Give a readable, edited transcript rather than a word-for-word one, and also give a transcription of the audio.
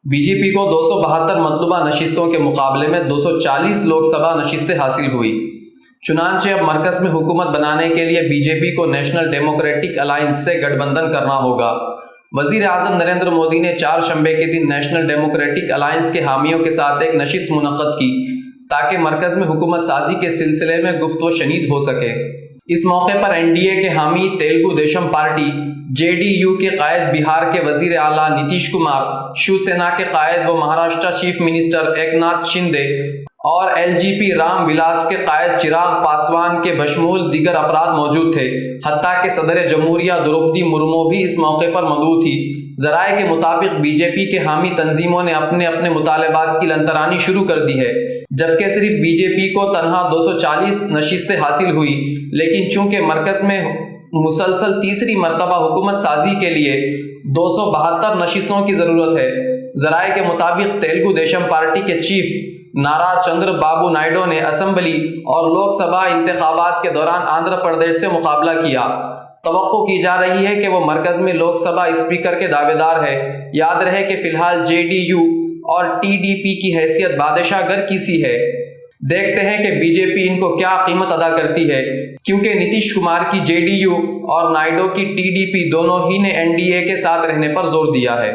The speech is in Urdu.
بی جے پی کو 272 مطلوبہ نشستوں کے مقابلے میں 240 لوک سبھا نشستیں حاصل ہوئی۔ چنانچہ اب مرکز میں حکومت بنانے کے لیے بی جے پی کو نیشنل ڈیموکریٹک الائنس سے گٹھ بندھن کرنا ہوگا۔ وزیر اعظم نریندر مودی نے 4 شنبے کے دن نیشنل ڈیموکریٹک الائنس کے حامیوں کے ساتھ ایک نشست منعقد کی تاکہ مرکز میں حکومت سازی کے سلسلے میں گفت و شنید ہو سکے۔ اس موقع پر این ڈی اے کے حامی Telugu Desam party, J D you کے قائد، بہار کے وزیر اعلیٰ نتیش کمار، شیو سینا کے قائد و مہاراشٹر چیف منسٹر ایکناتھ شندے اور ایل جی پی رام ولاس کے قائد چراغ پاسوان کے بشمول دیگر افراد موجود تھے۔ حتیٰ کہ صدر جمہوریہ دروپدی مرمو بھی اس موقع پر مدعو تھی۔ ذرائع کے مطابق بی جے پی کے حامی تنظیموں نے اپنے اپنے مطالبات کی لنترانی شروع کر دی ہے، جبکہ صرف بی جے پی کو تنہا 240 نشستیں حاصل ہوئی، لیکن چونکہ مرکز میں مسلسل تیسری مرتبہ حکومت سازی کے لیے 272 نشستوں کی ضرورت ہے۔ ذرائع کے مطابق تیلگو دیشم پارٹی کے چیف نارا چندر بابو نائیڈو نے اسمبلی اور لوک سبھا انتخابات کے دوران آندھرا پردیش سے مقابلہ کیا۔ توقع کی جا رہی ہے کہ وہ مرکز میں لوک سبھا اسپیکر کے دعویدار ہے۔ یاد رہے کہ فی الحال جے ڈی یو اور ٹی ڈی پی کی حیثیت بادشاہ گر کی سی ہے۔ دیکھتے ہیں کہ بی جے پی ان کو کیا قیمت ادا کرتی ہے، کیونکہ نتیش کمار کی جے ڈی یو اور نائیڈو کی ٹی ڈی پی دونوں ہی نے این ڈی اے کے ساتھ رہنے پر زور دیا ہے۔